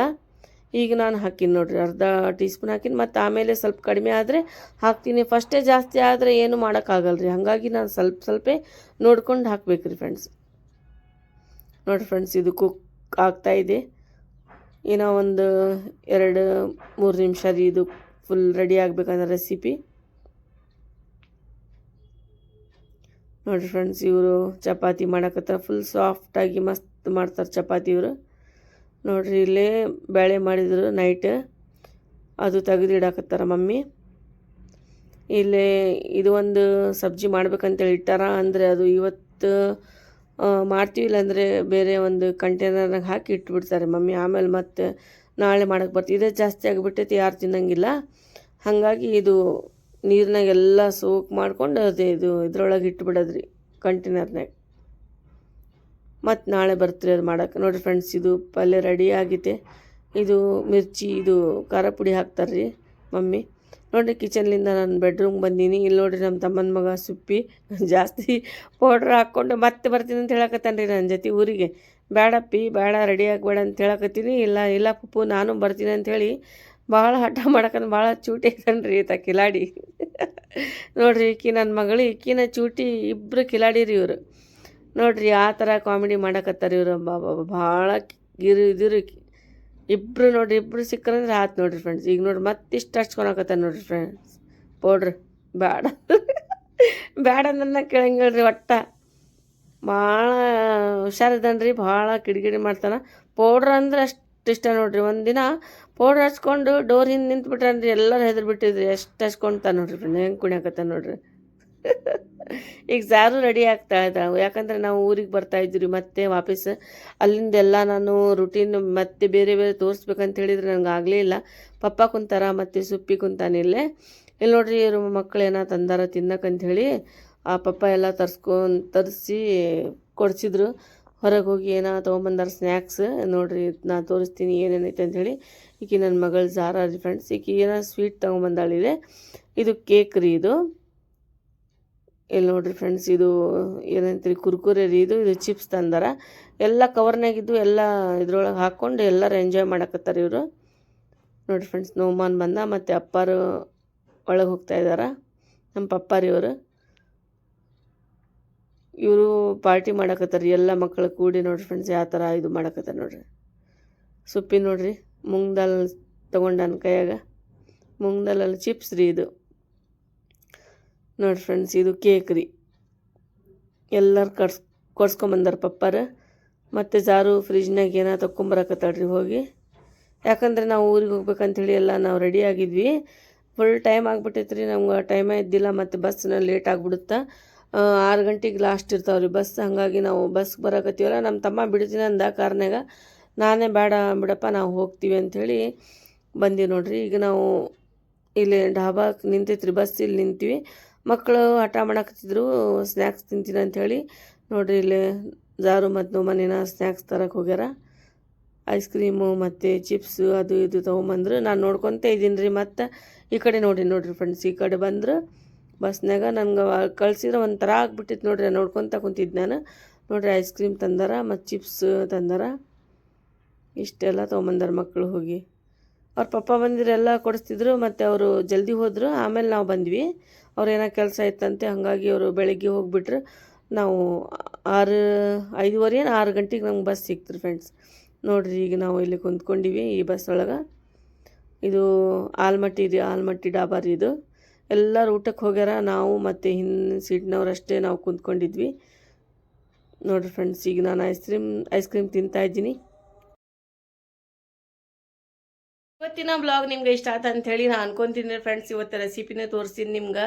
ಈಗ ನಾನು ಹಾಕೀನಿ ನೋಡಿರಿ, ಅರ್ಧ ಟೀ ಸ್ಪೂನ್ ಹಾಕೀನಿ. ಮತ್ತು ಆಮೇಲೆ ಸ್ವಲ್ಪ ಕಡಿಮೆ ಆದರೆ ಹಾಕ್ತೀನಿ. ಫಸ್ಟೇ ಜಾಸ್ತಿ ಆದರೆ ಏನು ಮಾಡೋಕ್ಕಾಗಲ್ಲ ರೀ. ಹಾಗಾಗಿ ನಾನು ಸ್ವಲ್ಪ ನೋಡ್ಕೊಂಡು ಹಾಕ್ಬೇಕು ರೀ ಫ್ರೆಂಡ್ಸ್. ನೋಡಿರಿ ಫ್ರೆಂಡ್ಸ್, ಇದು ಆಗ್ತಾಯಿದೆ. ಏನೋ ಒಂದು 2-3 ನಿಮಿಷ ರೀ ಇದು ಫುಲ್ ರೆಡಿ ಆಗಬೇಕಂದ್ರೆ ರೆಸಿಪಿ. ನೋಡಿರಿ ಫ್ರೆಂಡ್ಸ್, ಇವರು ಚಪಾತಿ ಮಾಡಕತ್ತಾರೆ. ಫುಲ್ ಸಾಫ್ಟಾಗಿ ಮಸ್ತ್ ಮಾಡ್ತಾರೆ ಚಪಾತಿ ಇವರು. ನೋಡಿರಿ ಇಲ್ಲೇ ಬೇಳೆ ಮಾಡಿದ್ರು ನೈಟ್, ಅದು ತೆಗೆದು ಇಡಾಕತ್ತಾರ ಮಮ್ಮಿ. ಇಲ್ಲೇ ಇದು ಒಂದು ಸಬ್ಜಿ ಮಾಡ್ಬೇಕಂತೇಳಿ ಇಟ್ಟಾರ. ಅಂದರೆ ಅದು ಇವತ್ತು ಮಾಡ್ತೀವಿ, ಇಲ್ಲಾಂದರೆ ಬೇರೆ ಒಂದು ಕಂಟೈನರ್ನಾಗ ಹಾಕಿ ಇಟ್ಬಿಡ್ತಾರೆ ಮಮ್ಮಿ. ಆಮೇಲೆ ಮತ್ತೆ ನಾಳೆ ಮಾಡೋಕ್ಕೆ ಬರ್ತೀವಿ. ಇದೇ ಜಾಸ್ತಿ ಆಗಿಬಿಟ್ಟೈತಿ, ಯಾರು ತಿನ್ನಂಗಿಲ್ಲ. ಹಾಗಾಗಿ ಇದು ನೀರಿನಾಗೆಲ್ಲ ಸೋಕ್ ಮಾಡ್ಕೊಂಡು ಅದೇ ಇದು ಇದ್ರೊಳಗೆ ಇಟ್ಬಿಡೋದ್ರಿ ಕಂಟೈನರ್ನಾಗ. ಮತ್ತು ನಾಳೆ ಬರ್ತೀರಿ ಅದು ಮಾಡೋಕ್ಕೆ. ನೋಡಿರಿ ಫ್ರೆಂಡ್ಸ್, ಇದು ಪಲ್ಯ ರೆಡಿ ಆಗೈತೆ. ಇದು ಮಿರ್ಚಿ, ಇದು ಖಾರ ಪುಡಿ ಹಾಕ್ತಾರೆ ರೀ ಮಮ್ಮಿ. ನೋಡಿರಿ ಕಿಚನ್ಲಿಂದ ನಾನು ಬೆಡ್ರೂಮ್ಗೆ ಬಂದೀನಿ. ಇಲ್ಲಿ ನೋಡಿರಿ ನಮ್ಮ ತಮ್ಮನ ಮಗ ಸುಪ್ಪಿ ಜಾಸ್ತಿ ಪೌಡ್ರ್ ಹಾಕ್ಕೊಂಡು ಮತ್ತೆ ಬರ್ತೀನಿ ಅಂತ ಹೇಳಕತ್ತಾನ ರೀ ನನ್ನ ಜೊತೆ ಊರಿಗೆ. ಬೇಡಪ್ಪಿ ಬೇಡ, ರೆಡಿ ಆಗಬೇಡ ಅಂತ ಹೇಳಕತ್ತೀನಿ. ಇಲ್ಲ ಪಪ್ಪು ನಾನು ಬರ್ತೀನಿ ಅಂಥೇಳಿ ಭಾಳ ಹಠ ಮಾಡಕಂದು ಭಾಳ ಚೂಟಿ ಐತನ್ ರೀ ಈತ ಕಿಲಾಡಿ. ನೋಡಿರಿ ಈಕಿ ನನ್ನ ಮಗಳು, ಈಕಿನ ಚೂಟಿ, ಇಬ್ಬರು ಕಿಲಾಡಿ ರೀ ಇವರು. ನೋಡಿರಿ ಆ ಥರ ಕಾಮಿಡಿ ಮಾಡಕತ್ತಾರೆ ಇವರು. ಭಾಳ ಇದಿರು ಇಬ್ಬರು. ನೋಡಿರಿ ಇಬ್ಬರು ಸಿಕ್ಕರಂದ್ರೆ ಆಯ್ತು ನೋಡಿರಿ ಫ್ರೆಂಡ್ಸ್. ಈಗ ನೋಡಿರಿ ಮತ್ತೆ ಇಷ್ಟು ಹಚ್ಕೊಳಕತ್ತಾರ ನೋಡಿರಿ ಫ್ರೆಂಡ್ಸ್ ಪೌಡ್ರ್. ಬೇಡ ನನ್ನ ಕೇಳಂಗಿಲ್ರಿ ಒಟ್ಟ. ಭಾಳ ಹುಷಾರಿದ್ದಾನೆ ರೀ, ಭಾಳ ಕಿಡಿಕಿಡಿ ಮಾಡ್ತಾನೆ. ಪೌಡ್ರ್ ಅಂದ್ರೆ ಅಷ್ಟು ಇಷ್ಟ ನೋಡಿರಿ. ಒಂದಿನ ಪೌಡ್ರ್ ಹಚ್ಕೊಂಡು ಡೋರ್ ಹಿಂದೆ ನಿಂತ್ಬಿಟ್ರನ್ರಿ, ಎಲ್ಲರೂ ಹೆದರ್ ಬಿಟ್ಟಿದ್ರಿ. ಎಷ್ಟು ಹಚ್ಕೊಳ್ತಾನೆ ನೋಡಿರಿ ಫ್ರೆಂಡ್, ಹೆಂಗೆ ಕುಣಿಯಾಕತ್ತಾನ ನೋಡಿರಿ. ಈಗ ಸಾರು ರೆಡಿ ಆಗ್ತಾ ಇದ್ದಾವೆ, ಯಾಕಂದರೆ ನಾವು ಊರಿಗೆ ಬರ್ತಾಯಿದ್ವಿ ರೀ ಮತ್ತೆ ವಾಪಸ್. ಅಲ್ಲಿಂದೆಲ್ಲ ನಾನು ರುಟೀನ್ ಮತ್ತೆ ಬೇರೆ ತೋರಿಸ್ಬೇಕಂತ ಹೇಳಿದ್ರೆ ನನಗೆ ಆಗಲೇ ಇಲ್ಲ. ಪಪ್ಪ ಕುಂತಾರ ಮತ್ತು ಸುಪ್ಪಿ ಕುಂತಾನಿಲ್ಲೇ. ಇಲ್ಲಿ ನೋಡ್ರಿ ಇವ್ರ ಮಕ್ಕಳೇನ ತಂದಾರ ತಿನ್ನಕ್ಕಂತ ಹೇಳಿ ಆ ಪಪ್ಪ ಎಲ್ಲ ತರಿಸಿ ಕೊಡಿಸಿದ್ರು. ಹೊರಗೆ ಹೋಗಿ ಏನೋ ತೊಗೊಂಬಂದಾರ ಸ್ನ್ಯಾಕ್ಸ್. ನೋಡಿರಿ ನಾ ತೋರಿಸ್ತೀನಿ ಏನೇನೈತೆ ಅಂಥೇಳಿ. ಈಕಿ ನನ್ನ ಮಗಳು ಜಾರಾ ರೀ ಫ್ರೆಂಡ್ಸ್. ಈಕಿ ಏನೋ ಸ್ವೀಟ್ ತೊಗೊಂಬಂದಾಳಿದೆ. ಇದು ಕೇಕ್ ರೀ ಇದು. ಇಲ್ಲಿ ನೋಡಿರಿ ಫ್ರೆಂಡ್ಸ್, ಇದು ಏನಂತೀರಿ ಕುರ್ಕುರೆ ರೀ ಇದು ಚಿಪ್ಸ್ ತಂದಾರ. ಎಲ್ಲ ಕವರ್ನಾಗಿದ್ದು ಎಲ್ಲ ಇದ್ರೊಳಗೆ ಹಾಕ್ಕೊಂಡು ಎಲ್ಲರೂ ಎಂಜಾಯ್ ಮಾಡಕತ್ತಾರೆ ಇವರು. ನೋಡಿರಿ ಫ್ರೆಂಡ್ಸ್, ನೋಮಾನ್ ಬಂದ ಮತ್ತು ಅಪ್ಪಾರು ಒಳಗೆ ಹೋಗ್ತಾ ಇದ್ದಾರೆ. ನಮ್ಮ ಪಪ್ಪಾರಿ ಇವರು ಪಾರ್ಟಿ ಮಾಡಕತ್ತಾರೆ ಎಲ್ಲ ಮಕ್ಕಳು ಕೂಡಿ. ನೋಡಿರಿ ಫ್ರೆಂಡ್ಸ್ ಯಾವ ಥರ ಇದು ಮಾಡಕತ್ತಾರೆ ನೋಡಿರಿ. ಸುಪ್ಪಿ ನೋಡಿರಿ ಮೂಂಗ್ ದಾಲ್ ತೊಗೊಂಡಾನ ಕೈಯಾಗ. ಮೂಂಗ್ ದಾಲಲ್ಲಿ ಚಿಪ್ಸ್ ರೀ ಇದು. ನೋಡಿ ಫ್ರೆಂಡ್ಸ್, ಇದು ಕೇಕ್ ರೀ. ಎಲ್ಲರೂ ಕೊಡ್ಸ್ಕೊಂಬಂದಾರ ಪಪ್ಪಾರ. ಮತ್ತು ಜಾರು ಫ್ರಿಜ್ನಾಗ ಏನೋ ತೊಗೊಂಬರಕತ್ತಾಳ್ರಿ ಹೋಗಿ. ಯಾಕಂದರೆ ನಾವು ಊರಿಗೆ ಹೋಗ್ಬೇಕಂಥೇಳಿ ಎಲ್ಲ ನಾವು ರೆಡಿ ಆಗಿದ್ವಿ. ಫುಲ್ ಟೈಮ್ ಆಗಿಬಿಟ್ಟೈತೆ ರೀ, ನಮ್ಗೆ ಟೈಮೇ ಇದ್ದಿಲ್ಲ. ಮತ್ತು ಬಸ್ನ ಲೇಟ್ ಆಗಿಬಿಡುತ್ತಾ. 6 ಗಂಟೆಗೆ ಲಾಸ್ಟ್ ಇರ್ತಾವೆ ರೀ ಬಸ್. ಹಾಗಾಗಿ ನಾವು ಬಸ್ಗೆ ಬರಕತ್ತೀವಲ್ಲ, ನಮ್ಮ ತಮ್ಮ ಬಿಡ್ತೀನಿ ಅಂದ ಕಾರ್ನಾಗ. ನಾನೇ ಬೇಡ ಬಿಡಪ್ಪ ನಾವು ಹೋಗ್ತೀವಿ ಅಂಥೇಳಿ ಬಂದೀವಿ ನೋಡಿರಿ. ಈಗ ನಾವು ಇಲ್ಲಿ ಢಾಬಾಕ್ಕೆ ನಿಂತೈತ್ರಿ ಬಸ್, ಇಲ್ಲಿ ನಿಂತೀವಿ. ಮಕ್ಕಳು ಹಠ ಮಾಡಕತ್ತಿದ್ರು ಸ್ನ್ಯಾಕ್ಸ್ ತಿಂತೀನಿ ಅಂಥೇಳಿ. ನೋಡಿರಿ ಇಲ್ಲಿ ಜಾರು ಮತ್ತು ನೋಮನೇನ ಸ್ನ್ಯಾಕ್ಸ್ ತರಕ್ಕೆ ಹೋಗ್ಯಾರ. ಐಸ್ ಕ್ರೀಮು ಮತ್ತು ಚಿಪ್ಸು ಅದು ಇದು ತೊಗೊಂಬಂದ್ರು. ನಾನು ನೋಡ್ಕೊತ ಇದ್ದೀನಿ ರೀ. ಮತ್ತು ಈ ಕಡೆ ನೋಡಿರಿ ಫ್ರೆಂಡ್ಸ್, ಈ ಕಡೆ ಬಂದರು ಬಸ್ನಾಗ. ನನಗೆ ಕಳ್ಸಿದ್ರೆ ಒಂಥರ ಆಗ್ಬಿಟ್ಟಿತ್ತು ನೋಡಿರಿ, ನೋಡ್ಕೊತ ಕುಂತಿದ್ದು ನಾನು. ನೋಡಿರಿ ಐಸ್ ಕ್ರೀಮ್ ತಂದಾರ ಮತ್ತು ಚಿಪ್ಸ್ ತಂದಾರ. ಇಷ್ಟೆಲ್ಲ ತೊಗೊಂಬಂದಾರ ಮಕ್ಕಳು ಹೋಗಿ. ಅವ್ರ ಪಪ್ಪ ಬಂದಿರೋ ಎಲ್ಲ ಕೊಡಿಸ್ತಿದ್ರು. ಮತ್ತು ಅವರು ಜಲ್ದಿ ಹೋದರು. ಆಮೇಲೆ ನಾವು ಬಂದ್ವಿ. ಅವ್ರೇನೋ ಕೆಲಸ ಇತ್ತಂತೆ, ಹಾಗಾಗಿ ಅವರು ಬೆಳಗ್ಗೆ ಹೋಗಿಬಿಟ್ರು. ನಾವು 5:30 6 ಗಂಟೆಗೆ ನಮ್ಗೆ ಬಸ್ ಸಿಕ್ತು ಫ್ರೆಂಡ್ಸ್. ನೋಡಿರಿ ಈಗ ನಾವು ಇಲ್ಲಿ ಕುಂತ್ಕೊಂಡಿವಿ ಈ ಬಸ್ ಒಳಗೆ. ಇದು ಆಲ್ಮಟ್ಟಿ ಡಾಬಾ ರೀ ಇದು. ಎಲ್ಲರೂ ಊಟಕ್ಕೆ ಹೋಗ್ಯಾರ. ನಾವು ಮತ್ತು ಹಿಂದಿನ ಸೀಟ್ನವ್ರಷ್ಟೇ ನಾವು ಕುಂತ್ಕೊಂಡಿದ್ವಿ. ನೋಡಿರಿ ಫ್ರೆಂಡ್ಸ್, ಈಗ ನಾನು ಐಸ್ ಕ್ರೀಮ್ ತಿಂತಾಯಿದ್ದೀನಿ. ಇವತ್ತಿನ ಬ್ಲಾಗ್ ನಿಮ್ಗೆ ಇಷ್ಟ ಆಯ್ತು ಅಂಥೇಳಿ ನಾನು ಅನ್ಕೊತೀನಿ ಫ್ರೆಂಡ್ಸ್. ಇವತ್ತು ರೆಸಿಪಿನೇ ತೋರಿಸ್ತೀನಿ ನಿಮ್ಗೆ.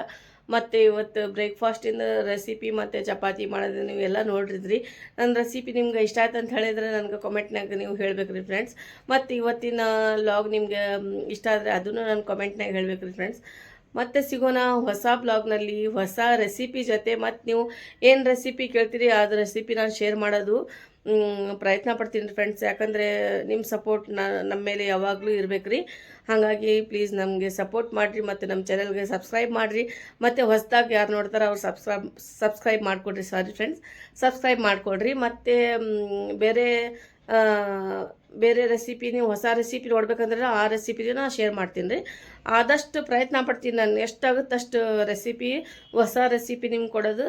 ಮತ್ತು ಇವತ್ತು ಬ್ರೇಕ್ಫಾಸ್ಟಿಂದ ರೆಸಿಪಿ ಮತ್ತು ಚಪಾತಿ ಮಾಡೋದು ನೀವೆಲ್ಲ ನೋಡಿದ್ರಿ. ನನ್ನ ರೆಸಿಪಿ ನಿಮ್ಗೆ ಇಷ್ಟ ಆಯ್ತು ಅಂತ ಹೇಳಿದ್ರೆ ನನಗೆ ಕಮೆಂಟ್ನಾಗ ನೀವು ಹೇಳಬೇಕು ರೀ ಫ್ರೆಂಡ್ಸ್. ಮತ್ತು ಇವತ್ತಿನ ಬ್ಲಾಗ್ ನಿಮ್ಗೆ ಇಷ್ಟ ಆದರೆ ಅದನ್ನು ನಾನು ಕಮೆಂಟ್ನಾಗ ಹೇಳಬೇಕು ರೀ ಫ್ರೆಂಡ್ಸ್. ಮತ್ತೆ ಸಿಗೋಣ ಹೊಸ ಬ್ಲಾಗ್ನಲ್ಲಿ ಹೊಸ ರೆಸಿಪಿ ಜೊತೆ. ಮತ್ತು ನೀವು ಏನು ರೆಸಿಪಿ ಕೇಳ್ತೀರಿ ಅದು ರೆಸಿಪಿ ನಾನು ಶೇರ್ ಮಾಡೋದು ಪ್ರಯತ್ನ ಪಡ್ತೀನಿ ಫ್ರೆಂಡ್ಸ್. ಯಾಕಂದರೆ ನಿಮ್ಮ ಸಪೋರ್ಟ್ ನಮ್ಮ ಮೇಲೆ ಯಾವಾಗಲೂ ಇರಬೇಕು ರೀ. ಹಾಗಾಗಿ ಪ್ಲೀಸ್ ನಮಗೆ ಸಪೋರ್ಟ್ ಮಾಡಿರಿ ಮತ್ತು ನಮ್ಮ ಚಾನಲ್ಗೆ ಸಬ್ಸ್ಕ್ರೈಬ್ ಮಾಡಿರಿ. ಮತ್ತು ಹೊಸದಾಗಿ ಯಾರು ನೋಡ್ತಾರೆ ಅವ್ರು ಸಬ್ಸ್ಕ್ರೈಬ್ ಮಾಡಿಕೊಡ್ರಿ. ಸಾರಿ ಫ್ರೆಂಡ್ಸ್, ಸಬ್ಸ್ಕ್ರೈಬ್ ಮಾಡಿಕೊಡ್ರಿ. ಮತ್ತು ಬೇರೆ ರೆಸಿಪಿ ನೀವು ಹೊಸ ರೆಸಿಪಿ ನೋಡ್ಬೇಕಂದ್ರೆ ಆ ರೆಸಿಪಿನ ಶೇರ್ ಮಾಡ್ತೀನಿ ರೀ. ಆದಷ್ಟು ಪ್ರಯತ್ನ ಪಡ್ತೀನಿ ನಾನು, ಎಷ್ಟಾಗುತ್ತೆ ಅಷ್ಟು ರೆಸಿಪಿ ಹೊಸ ರೆಸಿಪಿ ನಿಮ್ಗೆ ಕೊಡೋದು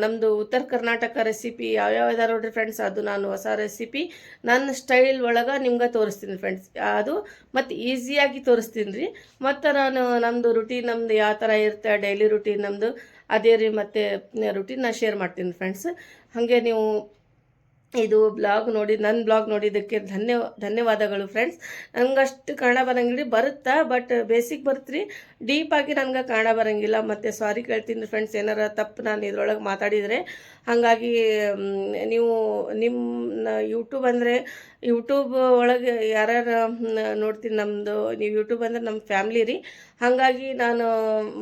ನಮ್ಮದು ಉತ್ತರ ಕರ್ನಾಟಕ ರೆಸಿಪಿ ಯಾವ್ಯಾವ ಇದಾವೆ ನೋಡ್ರಿ ಫ್ರೆಂಡ್ಸ್, ಅದು ನಾನು ಹೊಸ ರೆಸಿಪಿ ನನ್ನ ಸ್ಟೈಲ್ ಒಳಗೆ ನಿಮ್ಗೆ ತೋರಿಸ್ತೀನಿ ಫ್ರೆಂಡ್ಸ್. ಅದು ಮತ್ತು ಈಸಿಯಾಗಿ ತೋರಿಸ್ತೀನಿ ರೀ. ಮತ್ತು ನಾನು ನಮ್ಮದು ರುಟೀನ್ ನಮ್ಮದು ಯಾವ ಥರ ಇರುತ್ತೆ ಡೈಲಿ ರುಟೀನ್ ನಮ್ಮದು ಅದೇ ರೀ, ಮತ್ತು ರುಟೀನ್ ನಾನು ಶೇರ್ ಮಾಡ್ತೀನಿ ಫ್ರೆಂಡ್ಸ್. ಹಾಗೆ ನೀವು ಇದು ನನ್ನ ಬ್ಲಾಗ್ ನೋಡಿದ್ದಕ್ಕೆ ಧನ್ಯವಾದಗಳು ಫ್ರೆಂಡ್ಸ್. ನನಗಷ್ಟು ಕನ್ನಡ ಬರೋಂಗಿಲ್ಲ, ಬರುತ್ತಾ ಬಟ್ ಬೇಸಿಕ್ ಬರುತ್ತೆ ರೀ, ಡೀಪಾಗಿ ನನಗೆ ಕನ್ನಡ ಬರೋಂಗಿಲ್ಲ. ಮತ್ತು ಸಾರಿ ಕೇಳ್ತೀನಿ ಫ್ರೆಂಡ್ಸ್ ಏನಾರ ತಪ್ಪು ನಾನು ಇದ್ರೊಳಗೆ ಮಾತಾಡಿದರೆ. ಹಾಗಾಗಿ ನೀವು ನಿಮ್ಮ ಯೂಟ್ಯೂಬ್ ಒಳಗೆ ಯಾರ್ಯಾರು ನೋಡ್ತೀನಿ, ನಮ್ಮದು ನೀವು ಯೂಟ್ಯೂಬ್ ಅಂದರೆ ನಮ್ಮ ಫ್ಯಾಮ್ಲಿ ರೀ. ಹಾಗಾಗಿ ನಾನು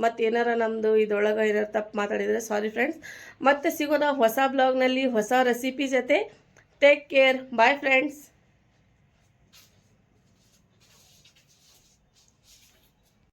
ಮತ್ತು ಏನಾರ ನಮ್ಮದು ಇದ್ರೊಳಗೆ ಏನಾರು ತಪ್ಪು ಮಾತಾಡಿದರೆ ಸಾರಿ ಫ್ರೆಂಡ್ಸ್. ಮತ್ತೆ ಸಿಗೋಣ ಹೊಸ ಬ್ಲಾಗ್ನಲ್ಲಿ ಹೊಸ ರೆಸಿಪಿ ಜೊತೆ. Take care. Bye friends.